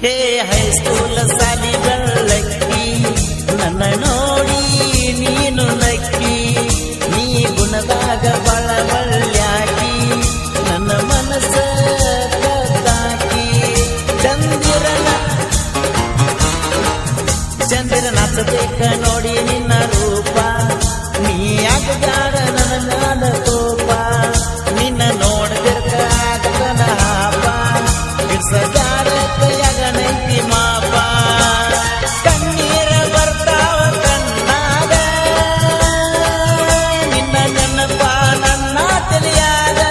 ಹೇ high school ಸಾಲಿ ಬೆಳ್ಳಕ್ಕಿ ನನ್ನ ನೋಡಿ ನೀನು ನಕ್ಕಿ ನೀ ಗುಣದಾಗ ಬಳಬಳ್ಳ್ಯಾಕಿ ನನ್ನ ಮನಸ್ಸ ಕದ್ದಾಕಿ ಚಂದಿರ ನಾಚಬೇಕ ನೋಡಿ ನಿನ್ನ ರೂಪ ನೀ ಆಗದಾರ ನನ್ನ ಮ್ಯಾಲ ಕೋಪ ನಿನ್ನ ನೋಡದಿರ್ಕ ಆಗದನ ಹಾಪ ಬಿಡ್ಸದಾರ ಕೈಯಾಗ ನೈತಿ ಮಾಪ ಕಣ್ಣೀರ ಬರ್ತಾವ ಕಣ್ಣಾಗ ನಿನ್ನ ನೆನಪ ನನ್ನ ತಲೆಯಾಗ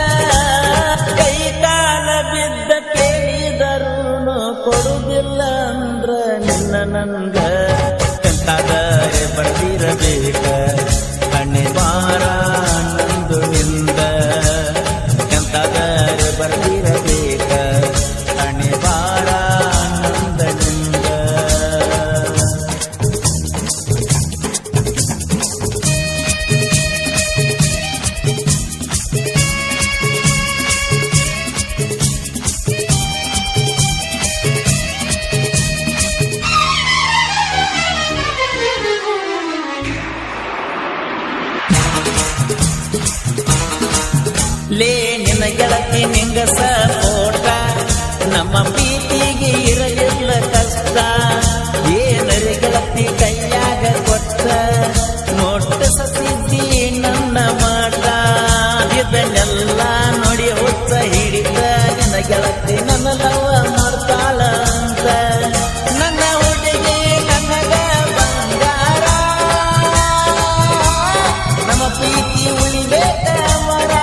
ಕೈ ಕಾಲ ಬಿದ್ದ ಕೇಳಿದರೂನು ಕೊಡುದಿಲ್ಲ ಅಂದ್ರ ನಿನ್ನ ನಂಗ ಎಂತಾದರೆ ಬರ್ದಿರಬೇಕ ಕಣ್ಣೆ ಬಾರ ನಂದುವಿಂದ ಎಂತಾದರೆ ಬರ್ದಿರಬೇಕ ಕಣ್ಣೆ ಬಾರ ನಂದನಿಂದ ಲೇ ನಿನ್ನ ಗೆಳತಿ ನಿಂಗ ಸಪೋಟ ನಮ್ಮ ಪ್ರೀತಿಗೆ ಇರಲಿಲ್ಲ ಕಷ್ಟ ಏನರೆ ಗೆಳತಿ ಕೈಯಾಗ ಕೊಟ್ಟ ನೋಟ ಸತಿದ್ದಿ ನನ್ನ ಮಾಟ ಇದನ್ನೆಲ್ಲ ನೋಡಿ ಹುಚ್ಚ ಹಿಡಿದ ನಿನ್ನ ಗೆಳತಿ ನನ್ನ ಲವ ಮಾಡ್ತಾಳ ಅಂತ ನನ್ನ ಹುಡುಗಿ ನನಗ ಬಂಗಾರ ನಮ್ಮ ಪ್ರೀತಿ ಉಳಿಬೇಕ ಮರ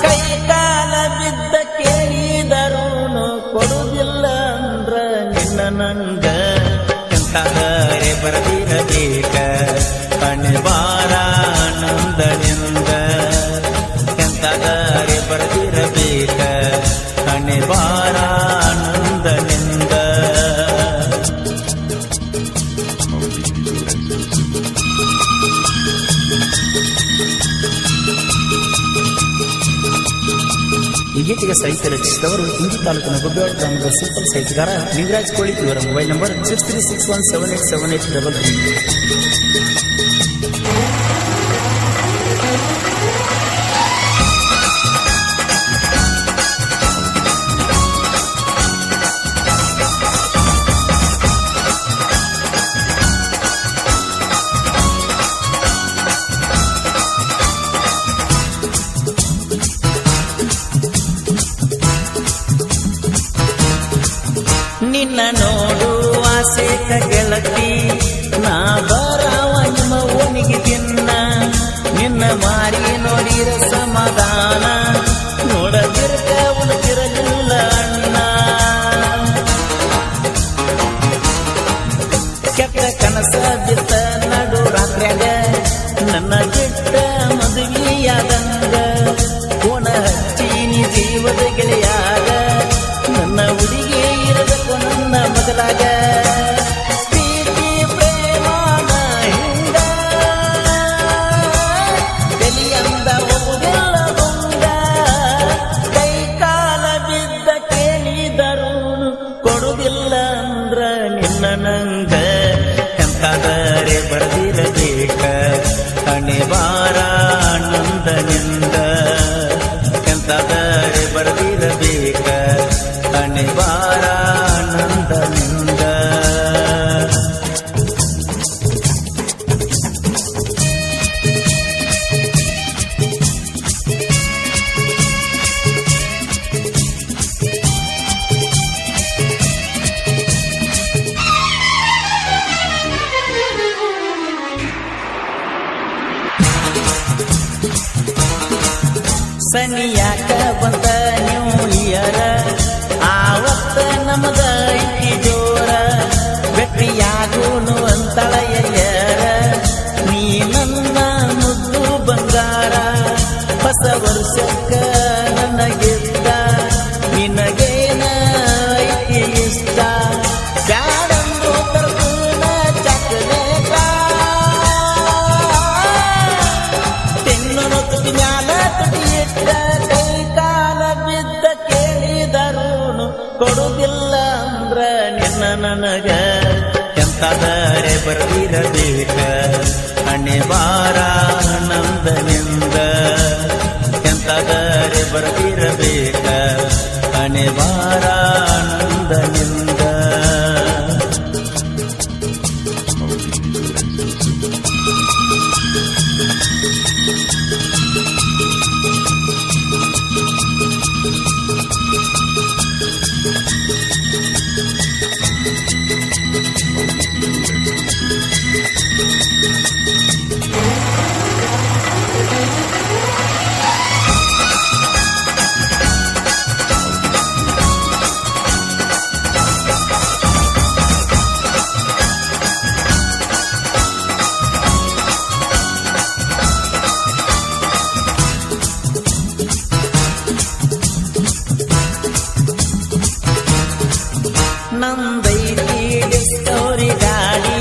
ಕೈ ಕಾಲ ಬಿದ್ದ ಕೇಳಿದರೂನು ಕೊಡುದಿಲ್ಲ ಅಂದ್ರ ನಿನ್ನ ನಂಗ ಎಂತಾದರೆ ಬರದಿರಬೇಕ ಕಣ್ಣೆ ಬಾರ ನಂದನಿಂದ ಎಂತಾದರೆ ಬರದಿರಬೇಕ ಕಣ್ಣೆ ಬಾರ ನಂದನಿಂದ ಈ ಗೀತೆಗೆ ಸಾಹಿತ್ಯ ರಚಿಸಿದವರು ಇಂಡಿ ತಾಲೂಕಿನ ಗುಬ್ಬೇವಾಡ ಗ್ರಾಮದ ಸಿಂಪಲ್ ಸಾಹಿತ್ಯಗಾರ ಲಿಂಗರಾಜ್ ಕೋಳಿ. ಇವರ ಮೊಬೈಲ್ ನಂಬರ್ 63617833. ನಿನ್ನ ನೋಡುವ ಆಸೆಕ ಗೆಳತಿ ನಾ ಬರಾವ ನಿಮ್ಮ ಓಣಿಗೆ ದಿನ್ನ ನಿನ್ನ ಮಾರಿ ನೋಡಿರ ಸಮಾಧಾನ ನೋಡದಿರ್ಕ ಉಣತಿರಲಿಲ್ಲ ಅಣ್ಣ ಕೆಟ್ಟ ಕನಸ ಬಿತ್ತ ನಡು ರಾತ್ರ್ಯಾಗ ನನ್ನ ಬಿಟ್ಟ ಮದುವೆಯಾದಂಗ ಕೋಣ ಹಚ್ಚಿ ನೀ ಜೀವದ ಗೆಳೆಯಾಗ ನನ್ನ ಹುಡುಗಿ ಇರಬೇಕು ನನ್ನ ಮಗಲಾಗ ಪ್ರೀತಿ ಪ್ರೇಮಾನ ಹಿಂಗ ಬೆಲಿಯಂದ ಹೋಗುದಿಲ್ಲ ಬಂಗ ಕೈ ಕಾಲ ಬಿದ್ದ ಕೇಳಿದರೂನು ಕೊಡುದಿಲ್ಲ ಅಂದ್ರ ನಿನ್ನ ನಂಗ ಎಂತಾದರೆ ಬರ್ದಿರಬೇಕ ಕಣ್ಣೆ ಬಾರ ನಂದನಿಂದ ಎಂತಾದರೆ ಬರ್ದಿರಬೇಕ ಕಣ್ಣೆ ಬಾರ ನಂದನಿಂದ. ಸನಿಯಾಕ ಬಂದ ನ್ಯೂ ಇಯರ್ ಆವತ್ತ ನಮದ ಐತಿ ಜೋರ ಭೆಟ್ಟಿಯಾಗೂನು ಅಂತಳೆಯರ ನೀ ನನ್ನ ಮುದ್ದು ಬಂಗಾರ ಹೊಸ ವರ್ಷಕ್ಕ ನನಗಿದ್ದ ನಿನಗೇನ ಐತಿ ಇಷ್ಟ ಬ್ಯಾಡಂದು ತರ್ಪೂನ ಚಾಕ್ಲೇಟ ತಿನ್ನು ತುಟಿ ಮ್ಯಾಲ ತುಟಿ ಇಟ್ಟ ಕೈ ಕಾಲ ನನಗ ಎಂತಾದರೆ ಬರ್ತಿರಬೇಕ ಹಣೆ ಬಾರ ನಂದನಿಂದ ಎಂತಾದರೆ ಬರ್ತಿರಬೇಕ ಹಣೆ ಬಾರ ನಂದನಿಂದ ನಂದೈತಿ ಡಿಸ್ಕವರಿ ಗಾಡಿ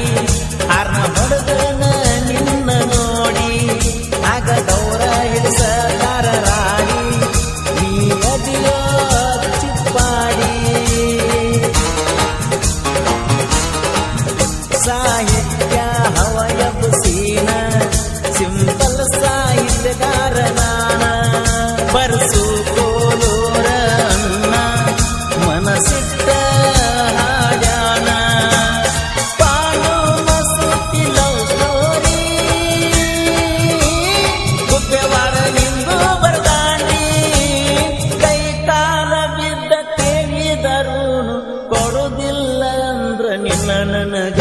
ಹಾರ್ನ ಹೊಡೆದನ ನಿನ್ನ ನೋಡಿ ಆಗ ಗೌರ ಹಿಡಿಸದಾರ ರಾಣಿ ನೀ ಅದಿಯೋ ಚಿಪ್ಪಾಡಿ ಸಾಹಿತ್ಯ ಹವಯಬುಸೀನ ಸಿಂಪಲ್ ಸಾಹಿತ್ಯಗಾರ ನಾನ ಬರ್ಸು ಕೋಲೋರ ಅನ್ನ ಮನಸ್ಸಿಟ್ಟ ಕೊಡುದಿಲ್ಲ ಅಂದ್ರ ನಿನ್ನ ನನಗ